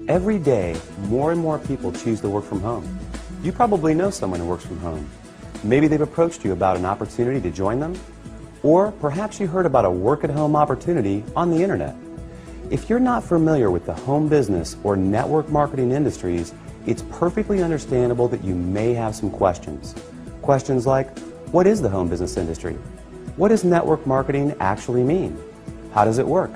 Every day, more and more people choose to work from home. You probably know someone who works from home. Maybe they've approached you about an opportunity to join them, or perhaps you heard about a work-at-home opportunity on the internet. If you're not familiar with the home business or network marketing industries, it's perfectly understandable that you may have some questions. Questions like, what is the home business industry? What does network marketing actually mean? How does it work?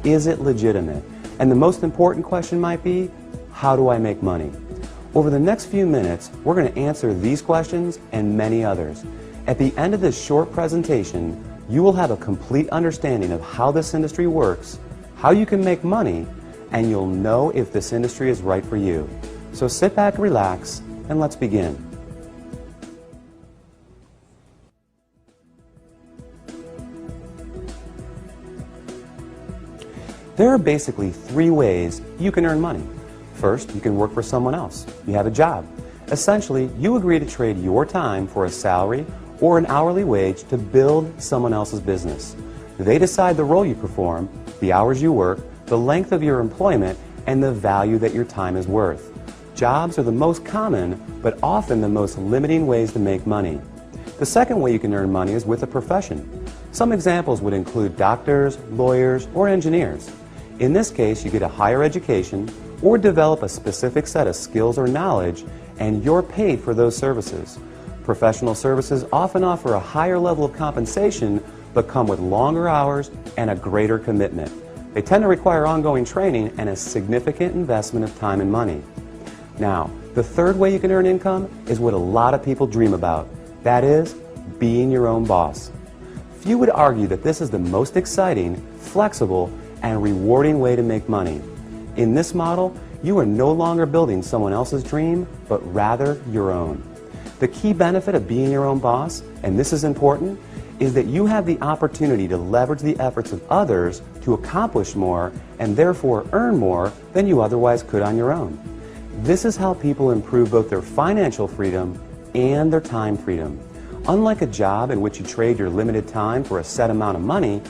Is it legitimate? And the most important question might be, how do I make money? Over the next few minutes, we're going to answer these questions and many others. At the end of this short presentation, you will have a complete understanding of how this industry works, how you can make money, and you'll know if this industry is right for you. So sit back, relax, and let's begin. There are basically three ways you can earn money. First, you can work for someone else. You have a job. Essentially, you agree to trade your time for a salary or an hourly wage to build someone else's business. They decide the role you perform, the hours you work, the length of your employment, and the value that your time is worth. Jobs are the most common, but often the most limiting ways to make money. The second way you can earn money is with a profession. Some examples would include doctors, lawyers, or engineers. In this case, you get a higher education or develop a specific set of skills or knowledge, and you're paid for those services. Professional services often offer a higher level of compensation, but come with longer hours and a greater commitment. They tend to require ongoing training and a significant investment of time and money. Now, the third way you can earn income is what a lot of people dream about. That is, being your own boss. Few would argue that this is the most exciting, flexible, and rewarding way to make money. In this model, you are no longer building someone else's dream, but rather your own. The key benefit of being your own boss, and this is important, is that you have the opportunity to leverage the efforts of others to accomplish more and therefore earn more than you otherwise could on your own. This is how people improve both their financial freedom and their time freedom. Unlike a job in which you trade your limited time for a set amount of money,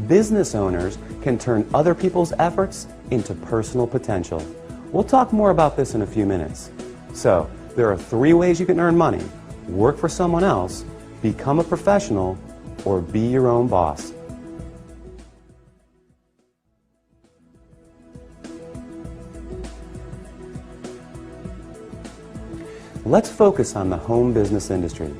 business owners can turn other people's efforts into personal potential. We'll talk more about this in a few minutes. So, there are three ways you can earn money: work for someone else, become a professional, or be your own boss. Let's focus on the home business industry.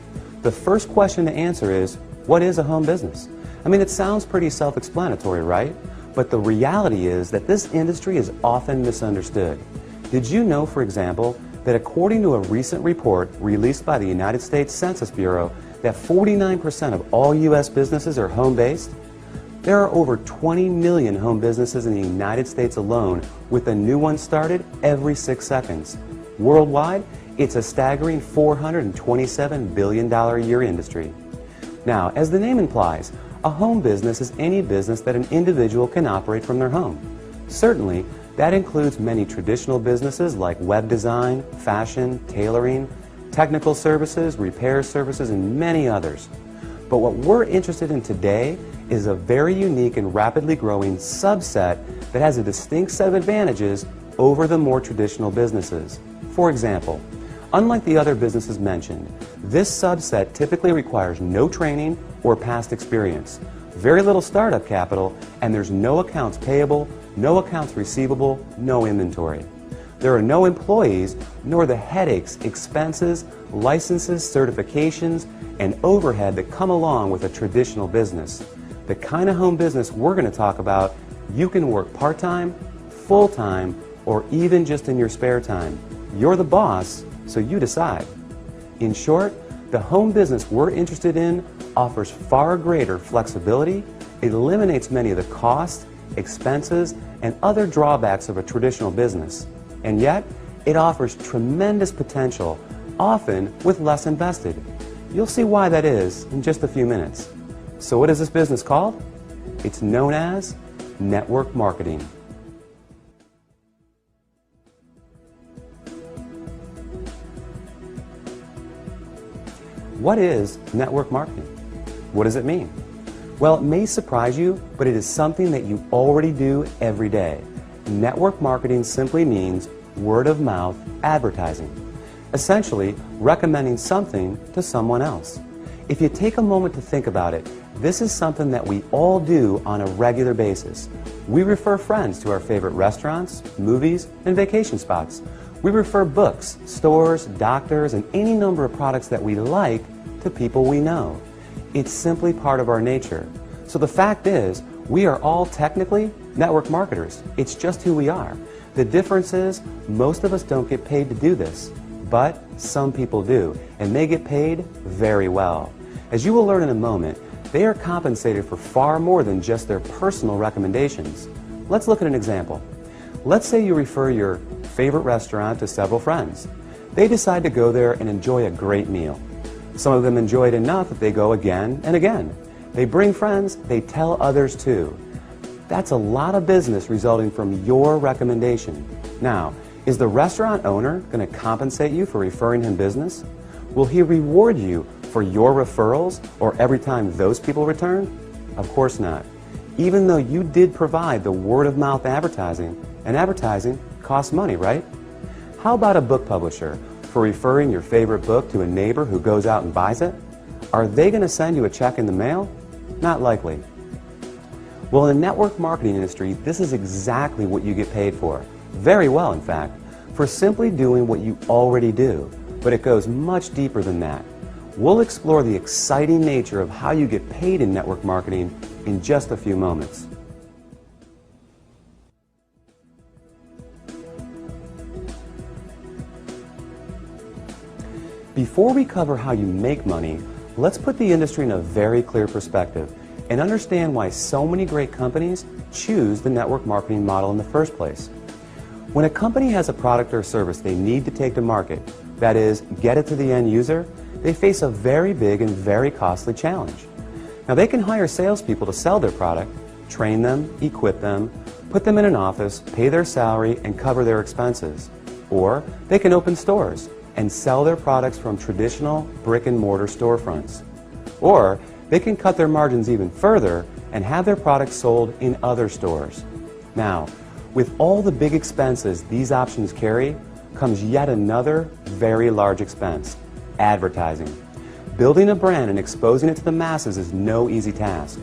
The first question to answer is, what is a home business? I mean, it sounds pretty self-explanatory, right? But the reality is that this industry is often misunderstood. Did you know, for example, that according to a recent report released by the United States Census Bureau, that 49% of all U.S. businesses are home-based? There are over 20 million home businesses in the United States alone, with a new one started every 6 seconds. Worldwide, it's a staggering $427 billion a year industry. Now, as the name implies, a home business is any business that an individual can operate from their home. Certainly, that includes many traditional businesses like web design, fashion, tailoring, technical services, repair services, and many others. But what we're interested in today is a very unique and rapidly growing subset that has a distinct set of advantages over the more traditional businesses. For example, unlike the other businesses mentioned, this subset typically requires no training or past experience, very little startup capital, and there's no accounts payable, no accounts receivable, no inventory. There are no employees, nor the headaches, expenses, licenses, certifications, and overhead that come along with a traditional business. The kind of home business we're going to talk about, you can work part-time, full-time, or even just in your spare time. You're the boss, so you decide. In short, the home business we're interested in offers far greater flexibility, it eliminates many of the costs, expenses, and other drawbacks of a traditional business, and yet it offers tremendous potential, often with less invested. You'll see why that is in just a few minutes. So what is this business called? It's known as network marketing. What is network marketing? What does it mean? Well, it may surprise you, but it is something that you already do every day. network marketing simply means word-of-mouth advertising, essentially recommending something to someone else. If you take a moment to think about it, this is something that we all do on a regular basis. We refer friends to our favorite restaurants, movies, and vacation spots. We refer books, stores, doctors, and any number of products that we like to people we know. It's simply part of our nature. So the fact is, we are all technically network marketers. It's just who we are. The difference is, most of us don't get paid to do this, but some people do, and they get paid very well. As you will learn in a moment, they are compensated for far more than just their personal recommendations. Let's look at an example. Let's say you refer your favorite restaurant to several friends. They decide to go there and enjoy a great meal. Some of them enjoy it enough that they go again and again. They bring friends, they tell others too. That's a lot of business resulting from your recommendation. Now, is the restaurant owner going to compensate you for referring him business? Will he reward you for your referrals or every time those people return? Of course not. Even though you did provide the word-of-mouth advertising, and advertising costs money, right? How about a book publisher for referring your favorite book to a neighbor who goes out and buys it? Are they going to send you a check in the mail? Not likely. Well, in the network marketing industry, this is exactly what you get paid for. Very well, in fact, for simply doing what you already do. But it goes much deeper than that. We'll explore the exciting nature of how you get paid in network marketing in just a few moments. Before we cover how you make money, let's put the industry in a very clear perspective and understand why so many great companies choose the network marketing model in the first place. When a company has a product or service they need to take to market, that is, get it to the end user, they face a very big and very costly challenge. Now, they can hire salespeople to sell their product, train them, equip them, put them in an office, pay their salary, and cover their expenses. Or they can open stores and sell their products from traditional brick-and-mortar storefronts. Or they can cut their margins even further and have their products sold in other stores. Now, with all the big expenses these options carry, comes yet another very large expense: advertising. Building a brand and exposing it to the masses is no easy task.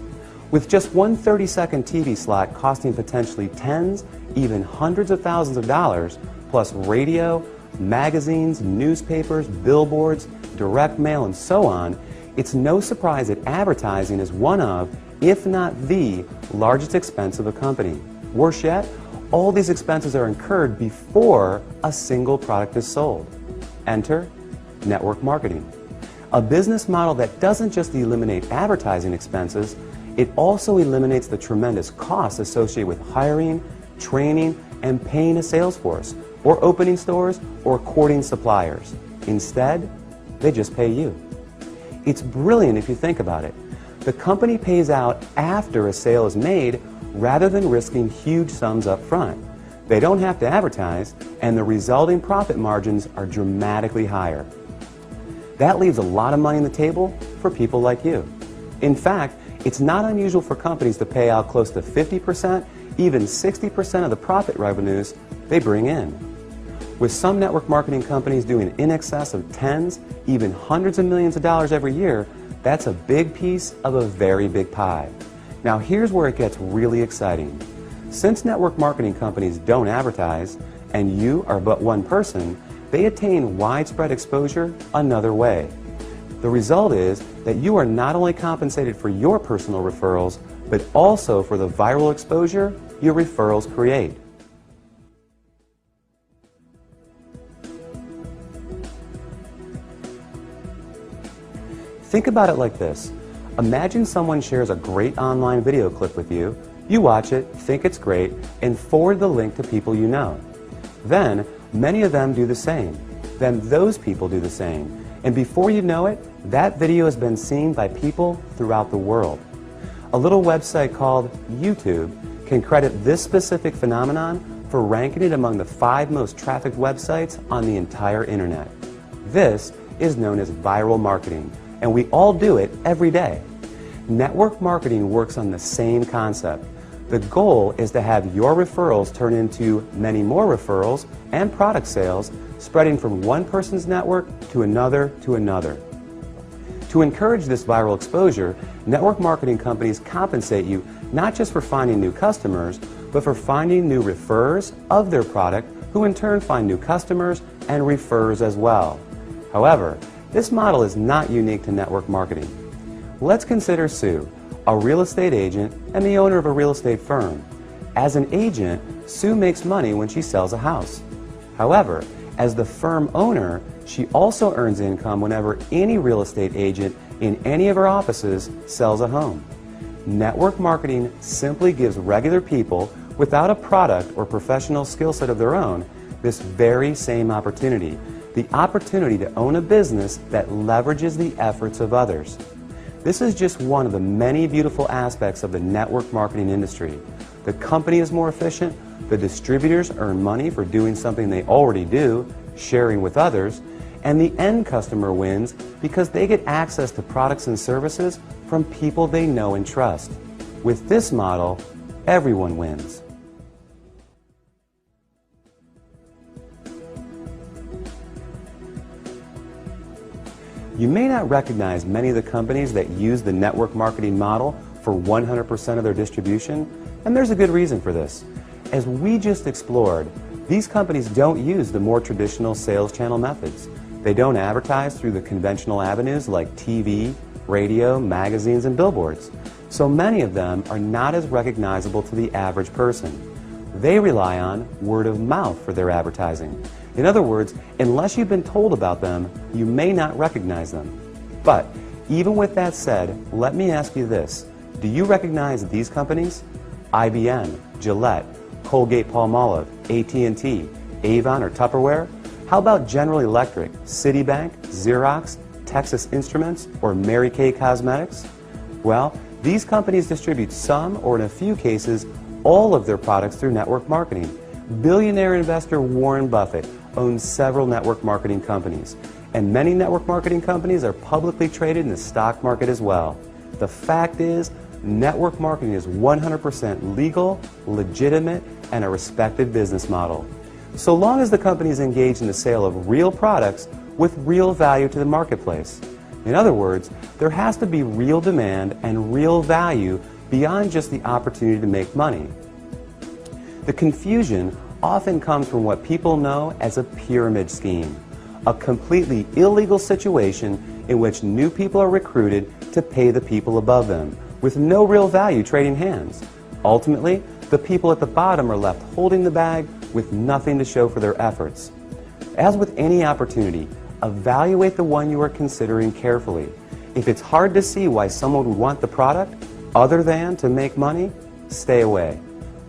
With just one 30-second TV slot costing potentially tens, even hundreds of thousands of dollars, plus radio, magazines, newspapers, billboards, direct mail, and so on, it's no surprise that advertising is one of, if not the, largest expense of a company. Worse yet, all these expenses are incurred before a single product is sold. Enter network marketing. A business model that doesn't just eliminate advertising expenses, it also eliminates the tremendous costs associated with hiring, training, and paying a sales force, or opening stores, or courting suppliers. Instead, they just pay you. It's brilliant if you think about it. The company pays out after a sale is made rather than risking huge sums up front. They don't have to advertise, and the resulting profit margins are dramatically higher. That leaves a lot of money on the table for people like you. In fact, it's not unusual for companies to pay out close to 50%, even 60% of the profit revenues they bring in. With some network marketing companies doing in excess of tens, even hundreds of millions of dollars every year, that's a big piece of a very big pie. Now here's where it gets really exciting. Since network marketing companies don't advertise, and you are but one person, they attain widespread exposure another way. The result is that you are not only compensated for your personal referrals, but also for the viral exposure your referrals create. Think about it like this. Imagine someone shares a great online video clip with you, you watch it, think it's great, and forward the link to people you know. Then, many of them do the same. Then those people do the same. And before you know it, that video has been seen by people throughout the world. A little website called YouTube can credit this specific phenomenon for ranking it among the 5 most trafficked websites on the entire internet. This is known as viral marketing, and we all do it every day. Network marketing works on the same concept. The goal is to have your referrals turn into many more referrals and product sales, spreading from one person's network to another to another. To encourage this viral exposure, network marketing companies compensate you not just for finding new customers, but for finding new referrers of their product, who in turn find new customers and referrers as well. However, this model is not unique to network marketing. Let's consider Sue, a real estate agent and the owner of a real estate firm. As an agent, Sue makes money when she sells a house. However, as the firm owner, she also earns income whenever any real estate agent in any of her offices sells a home. Network marketing simply gives regular people without a product or professional skill set of their own this very same opportunity, the opportunity to own a business that leverages the efforts of others. This is just one of the many beautiful aspects of the network marketing industry. The company is more efficient, the distributors earn money for doing something they already do, sharing with others, and the end customer wins because they get access to products and services from people they know and trust. With this model, everyone wins. You may not recognize many of the companies that use the network marketing model for 100% of their distribution, and there's a good reason for this. As we just explored, these companies don't use the more traditional sales channel methods. They don't advertise through the conventional avenues like TV, radio, magazines, and billboards. So many of them are not as recognizable to the average person. They rely on word of mouth for their advertising. In other words, unless you've been told about them, you may not recognize them. But even with that said, let me ask you this. Do you recognize these companies? IBM, Gillette, Colgate-Palmolive, AT&T, Avon, or Tupperware? How about General Electric, Citibank, Xerox, Texas Instruments, or Mary Kay Cosmetics? Well, these companies distribute some, or in a few cases, all of their products through network marketing. Billionaire investor Warren Buffett owns several network marketing companies, and many network marketing companies are publicly traded in the stock market as well. The fact is, network marketing is 100% legal, legitimate, and a respected business model. So long as the company is engaged in the sale of real products with real value to the marketplace. In other words, there has to be real demand and real value beyond just the opportunity to make money. The confusion often comes from what people know as a pyramid scheme, a completely illegal situation in which new people are recruited to pay the people above them, with no real value trading hands. Ultimately, the people at the bottom are left holding the bag with nothing to show for their efforts. As with any opportunity, evaluate the one you are considering carefully. If it's hard to see why someone would want the product other than to make money, stay away.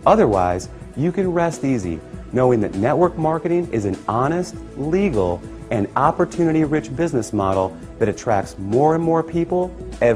Otherwise, you can rest easy knowing that network marketing is an honest, legal, and opportunity-rich business model that attracts more and more people every